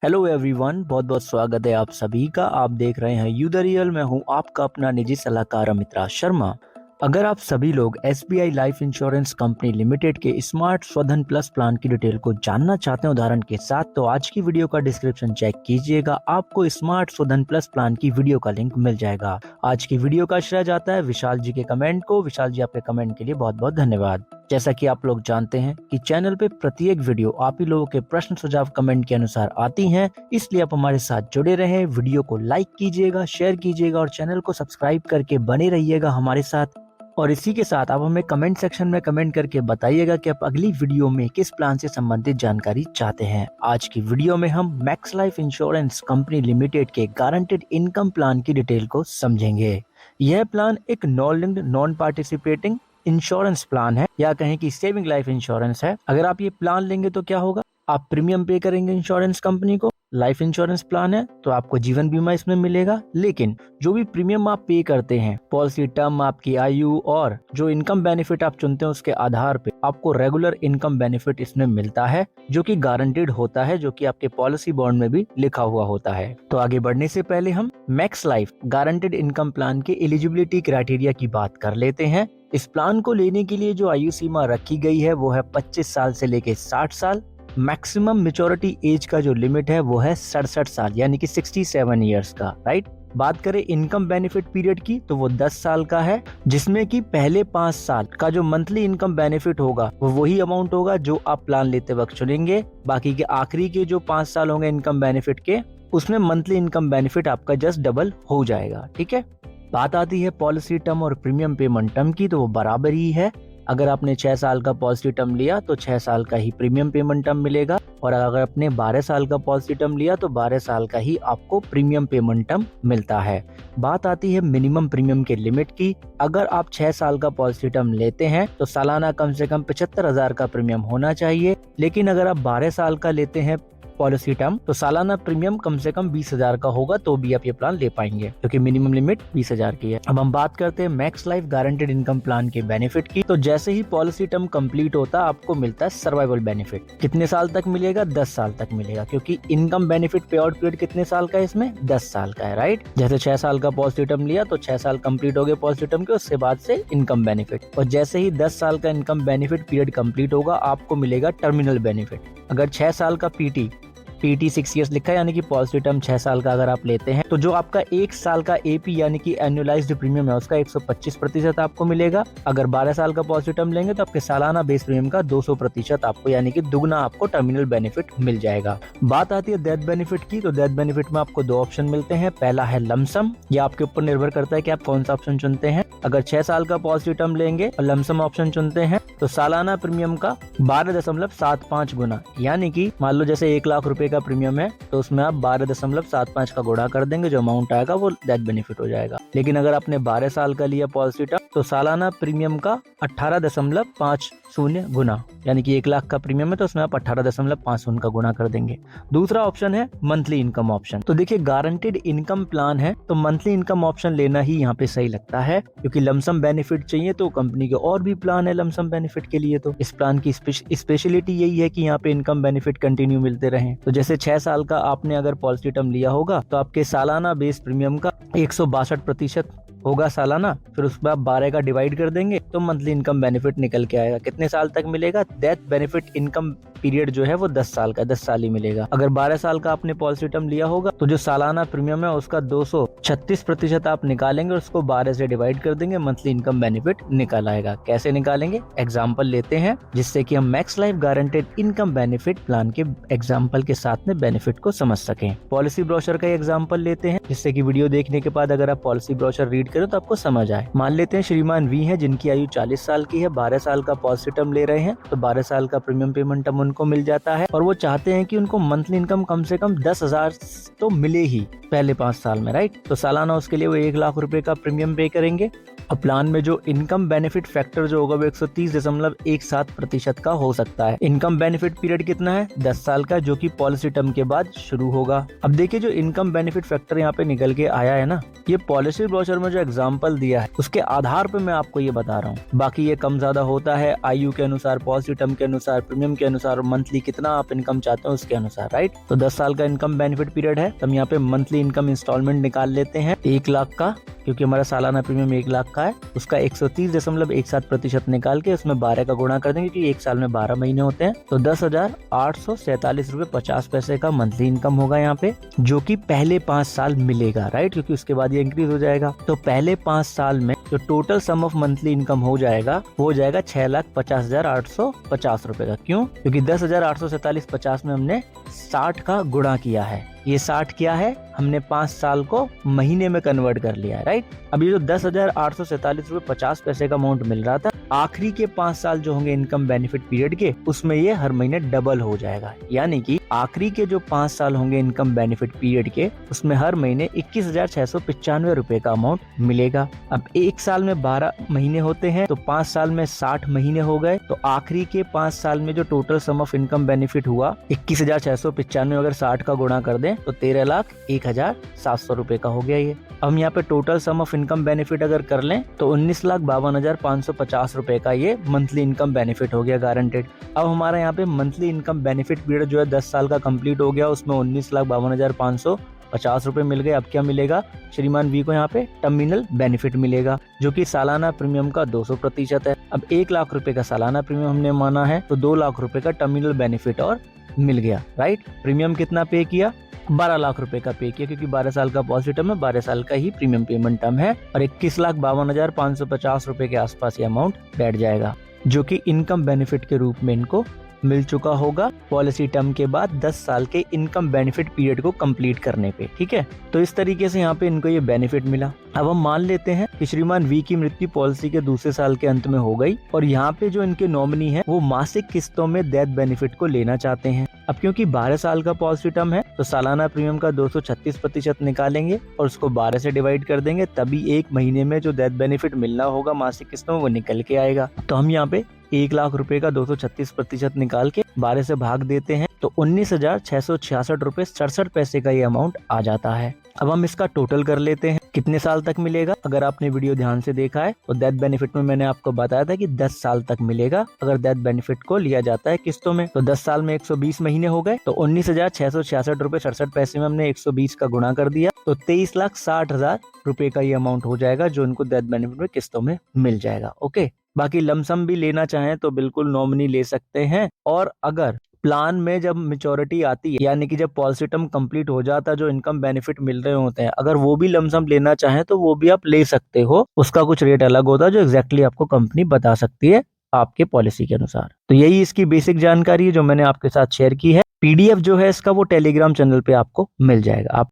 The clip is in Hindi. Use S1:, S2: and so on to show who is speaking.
S1: हेलो एवरीवन, बहुत बहुत स्वागत है आप सभी का। आप देख रहे हैं यू द रियल। मैं हूं आपका अपना निजी सलाहकार अमित्रा शर्मा। अगर आप सभी लोग SBI life insurance company limited के स्मार्ट स्वधन प्लस प्लान की डिटेल को जानना चाहते हैं उदाहरण के साथ, तो आज की वीडियो का डिस्क्रिप्शन चेक कीजिएगा। आपको स्मार्ट स्वधन प्लस प्लान की वीडियो का लिंक मिल जाएगा। आज की वीडियो का श्रेय जाता है विशाल जी के कमेंट को। विशाल जी, आपके कमेंट के लिए बहुत बहुत धन्यवाद। जैसा कि आप लोग जानते हैं कि चैनल पे प्रत्येक वीडियो आप ही लोगों के प्रश्न सुझाव कमेंट के अनुसार आती हैं, इसलिए आप हमारे साथ जुड़े रहें। वीडियो को लाइक कीजिएगा, शेयर कीजिएगा और चैनल को सब्सक्राइब करके बने रहिएगा हमारे साथ। और इसी के साथ आप हमें कमेंट सेक्शन में कमेंट करके बताइएगा कि आप अगली वीडियो में किस प्लान से संबंधित जानकारी चाहते हैं। आज की वीडियो में हम max life insurance company limited के गारंटेड इनकम प्लान की डिटेल को समझेंगे। यह प्लान एक non linked non participating insurance plan है, या कहें कि सेविंग लाइफ इंश्योरेंस है। अगर आप ये प्लान लेंगे तो क्या होगा, आप प्रीमियम पे करेंगे इंश्योरेंस कंपनी को। लाइफ इंश्योरेंस प्लान है तो आपको जीवन बीमा इसमें मिलेगा, लेकिन जो भी प्रीमियम आप पे करते हैं, पॉलिसी टर्म, आपकी आयु और जो इनकम बेनिफिट आप चुनते हैं उसके आधार पे आपको रेगुलर इनकम बेनिफिट इसमें मिलता है, जो कि गारंटेड होता है, जो कि आपके पॉलिसी बॉन्ड में भी लिखा हुआ होता है। तो आगे बढ़ने से पहले हम max life guaranteed income plan के एलिजिबिलिटी क्राइटेरिया की बात कर लेते हैं। इस प्लान को लेने के लिए जो आयु सीमा रखी गई है वो है 25 साल से लेके 60 साल। मैक्सिमम मेच्योरिटी एज का जो लिमिट है वो है 67 साल, यानी कि 67 इयर्स का, राइट। बात करें इनकम बेनिफिट पीरियड की तो वो 10 साल का है, जिसमें कि पहले 5 साल का जो मंथली इनकम बेनिफिट होगा वो वही अमाउंट होगा जो आप प्लान लेते वक्त चुनेंगे। बाकी के आखिरी के जो 5 साल होंगे इनकम बेनिफिट के, उसमें मंथली इनकम बेनिफिट आपका जस्ट डबल हो जाएगा, ठीक है। बात आती है पॉलिसी टर्म और प्रीमियम पेमेंट टर्म की, तो वो बराबर ही है। अगर आपने 6 साल का पॉलिसी टर्म लिया तो 6 साल का ही प्रीमियम पेमेंट टर्म मिलेगा, और अगर आपने 12 साल का पॉलिसी टर्म लिया तो 12 साल का ही आपको प्रीमियम पेमेंट टर्म मिलता है। बात आती है मिनिमम प्रीमियम के लिमिट की। अगर आप 6 साल का पॉलिसी टर्म लेते हैं तो सालाना कम से कम 75,000 का प्रीमियम होना चाहिए, लेकिन अगर आप 12 साल का लेते हैं पॉलिसी टर्म तो सालाना प्रीमियम कम से कम 20,000 का होगा, तो भी आप ये प्लान ले पाएंगे, क्योंकि मिनिमम लिमिट 20,000 की है। अब हम बात करते हैं max life guaranteed income plan के बेनिफिट की। तो जैसे ही पॉलिसी टर्म कंप्लीट होता है आपको मिलता है सर्वाइवल बेनिफिट। कितने साल तक मिलेगा? 10 साल तक मिलेगा, क्योंकि इनकम बेनिफिट पे आउट पीरियड कितने साल का है इसमें? 10 साल का है, राइट। जैसे 6 साल का पॉलिसी टर्म लिया तो 6 साल कंप्लीट हो गए पॉलिसी टर्म के, उसके बाद से इनकम बेनिफिट। और जैसे ही 10 साल का इनकम बेनिफिट पीरियड कंप्लीट होगा आपको मिलेगा टर्मिनल बेनिफिट। अगर 6 साल का पीटी 6 इयर्स लिखा है, यानी कि पॉलिसी टर्म 6 साल का अगर आप लेते हैं तो जो आपका 1 साल का एपी यानी कि एनुअलाइज्ड प्रीमियम है उसका 125% आपको मिलेगा। अगर 12 साल का पॉलिसी टर्म लेंगे तो आपके सालाना बेस प्रीमियम का 200% आपको, यानी कि दुगना आपको टर्मिनल बेनिफिट मिल जाएगा। बात आती है डेथ बेनिफिट की। तो डेथ बेनिफिट में आपको 2 ऑप्शन मिलते हैं। पहला है लमसम, ये आपके ऊपर निर्भर करता है कि आप कौन सा ऑप्शन चुनते हैं। अगर 6 साल का पॉलिसी टर्म लेंगे और लमसम ऑप्शन चुनते हैं तो सालाना प्रीमियम का 12.75 गुना, यानी कि मान लो जैसे 1 लाख रुपए का प्रीमियम है तो उसमें आप 12.75 का गुणा कर देंगे, जो अमाउंट आएगा वो डेथ बेनिफिट हो जाएगा। लेकिन अगर आपने 12 साल का लिया पॉलिसी टर्म तो सालाना प्रीमियम का 18.50 गुना, यानी कि 1 लाख का प्रीमियम है तो उसमें आप 18.50 का गुणा कर देंगे। दूसरा ऑप्शन है मंथली इनकम ऑप्शन। तो देखिए, गारंटेड इनकम प्लान है तो मंथली इनकम ऑप्शन लेना ही यहाँ पे सही लगता है, क्योंकि लमसम बेनिफिट चाहिए तो कंपनी के और भी प्लान है लमसम बेनिफिट के लिए। तो इस प्लान की स्पेशलिटी यही है कि यहाँ पे इनकम बेनिफिट कंटिन्यू मिलते रहे। तो जैसे 6 साल का आपने अगर पॉलिसी टर्म लिया होगा तो आपके सालाना बेस प्रीमियम का 162% होगा सालाना, फिर उसमें आप 12 का डिवाइड कर देंगे तो मंथली इनकम बेनिफिट निकल के आएगा। कितने साल तक मिलेगा? डेथ बेनिफिट इनकम पीरियड जो है वो 10 साल का, 10 साल ही मिलेगा। अगर 12 साल का आपने पॉलिसी टर्म लिया होगा तो जो सालाना प्रीमियम है उसका 236% आप निकालेंगे, उसको 12 से डिवाइड कर देंगे, मंथली इनकम बेनिफिट निकल आएगा। कैसे निकालेंगे? एग्जाम्पल लेते हैं, जिससे कि हम max life guaranteed income benefit plan के एग्जाम्पल के साथ में बेनिफिट को समझ सकें। पॉलिसी ब्रोशर का एग्जाम्पल लेते हैं, जिससे कि वीडियो देखने के बाद अगर आप पॉलिसी ब्रोशर रीड करें तो आपको समझ आए। मान लेते हैं श्रीमान वी हैं, जिनकी आयु 40 साल की है, 12 साल का पॉलिसी टर्म ले रहे हैं, तो 12 साल का प्रीमियम पेमेंट टर्म उनको मिल जाता है, और वो चाहते हैं कि उनको मंथली इनकम कम से कम 10,000 तो मिले ही पहले 5 साल में, राइट। तो सालाना उसके लिए वो 1 लाख रुपए का प्रीमियम पे करेंगे। और प्लान में जो इनकम बेनिफिट फैक्टर जो होगा वो 130.17% का हो सकता है। इनकम बेनिफिट पीरियड कितना है? 10 साल का, जो कि पॉलिसी टर्म के बाद शुरू होगा। अब देखिए जो इनकम बेनिफिट फैक्टर यहाँ पे निकल के आया है ना, ये पॉलिसी ब्रोशर में जो एग्जाम्पल दिया है उसके आधार पे मैं आपको ये बता रहा हूँ। बाकी ये कम ज्यादा होता है आयु के अनुसार, पॉलिसी टर्म के अनुसार, प्रीमियम के अनुसार, मंथली कितना आप इनकम चाहते हो उसके अनुसार, राइट। तो 10 साल का इनकम बेनिफिट पीरियड है, तो हम यहाँ पे मंथली इनकम इंस्टॉलमेंट निकाल लेते हैं 1 लाख का, क्योंकि हमारा सालाना प्रीमियम 1 लाख का है। उसका 130.17% निकाल के उसमें 12 का गुणा कर देंगे, क्योंकि एक साल में 12 महीने होते हैं। तो 10,847.50 का मंथली इनकम होगा यहाँ पे, जो कि पहले 5 साल मिलेगा, राइट, क्योंकि उसके बाद ये इंक्रीज हो जाएगा। तो पहले 5 साल में जो total sum of monthly income हो जाएगा वो हो जाएगा 6,50,850 रुपए का। क्यों? क्योंकि 10,847.50 में हमने 60 का गुणा किया है। ये 60 क्या है? हमने 5 साल को महीने में कन्वर्ट कर लिया है, राइट। अब ये जो 10,847.50 का अमाउंट मिल रहा था, आखिरी के 5 साल जो होंगे इनकम बेनिफिट पीरियड के, उसमें ये हर महीने डबल हो जाएगा। यानी कि आखिरी के जो 5 साल होंगे इनकम बेनिफिट पीरियड के, उसमें हर महीने 21,695 रुपए का अमाउंट मिलेगा। अब एक साल में 12 महीने होते हैं, तो 5 साल में 60 महीने हो गए। तो आखिरी के 5 साल में जो total sum of income benefit हुआ 21,695, अगर 60 का गुणा कर दें तो 13,01,700 रुपए का हो गया ये। अब हम यहाँ पे total sum of income benefit अगर कर लें तो 19,52,550 रुपए का ये मंथली इनकम बेनिफिट हो गया गारंटेड। अब हमारा यहाँ पे मंथली इनकम बेनिफिट पीरियड जो है 10 साल का कंप्लीट हो गया, उसमें 19,52,550 रुपए मिल गए। अब क्या मिलेगा श्रीमान वी को? यहाँ पे टर्मिनल बेनिफिट मिलेगा, जो कि सालाना प्रीमियम का 200% है। अब 1 लाख रुपए का सालाना प्रीमियम हमने माना है, तो 2 लाख रुपए का टर्मिनल बेनिफिट और मिल गया, राइट। प्रीमियम कितना पे किया? 12 लाख रुपए का पे किया, क्योंकि 12 साल का पॉलिसी टर्म है, 12 साल का ही प्रीमियम पेमेंट टर्म है। और 21,52,550 रुपए के आसपास ये अमाउंट बैठ जाएगा, जो कि इनकम बेनिफिट के रूप में इनको मिल चुका होगा पॉलिसी टर्म के बाद 10 साल के इनकम बेनिफिट पीरियड को कंप्लीट करने पे। ठीक है, तो इस तरीके से यहाँ पे इनको ये बेनिफिट मिला। अब हम मान लेते हैं कि श्रीमान वी की मृत्यु पॉलिसी के दूसरे साल के अंत में हो गई, और यहाँ पे जो इनके नॉमिनी है वो मासिक किस्तों में डेथ बेनिफिट को लेना चाहते हैं। अब क्योंकि 12 साल का पॉलिसी टर्म है, तो सालाना प्रीमियम का 236% निकालेंगे और उसको 12 से डिवाइड कर देंगे, तभी एक महीने में जो डेथ बेनिफिट मिलना होगा मासिक किस्तों में वो निकल के आएगा। तो हम यहाँ पे 1 लाख रुपए का 236% निकाल के 12 से भाग देते हैं, तो 19,666 रुपए 67 पैसे का ये अमाउंट आ जाता है। अब हम इसका टोटल कर लेते हैं, कितने साल तक मिलेगा। अगर आपने वीडियो ध्यान से देखा है तो डेथ बेनिफिट में मैंने आपको बताया था कि 10 साल तक मिलेगा अगर डेथ बेनिफिट को लिया जाता है किस्तों में। तो 10 साल में 120 महीने हो गए, तो 19,666 रुपए 67 पैसे में हमने 120 का गुणा कर दिया, तो 23,60,000 रुपए का ये अमाउंट हो जाएगा जो उनको डेथ बेनिफिट में किस्तों में मिल जाएगा। ओके, बाकी लमसम भी लेना चाहें तो बिल्कुल नॉमिनी ले सकते हैं। और अगर प्लान में जब मैच्योरिटी आती है, यानी कि जब पॉलिसी टर्म कंप्लीट हो जाता है, जो इनकम बेनिफिट मिल रहे होते हैं, अगर वो भी लमसम लेना चाहें तो वो भी आप ले सकते हो। उसका कुछ रेट अलग होता है जो एग्जैक्टली आपको कंपनी बता सकती है आपके पॉलिसी के अनुसार। तो यही इसकी बेसिक जानकारी है जो मैंने आपके साथ शेयर की है। पीडीएफ जो है इसका वो टेलीग्राम चैनल पे आपको मिल जाएगा। आप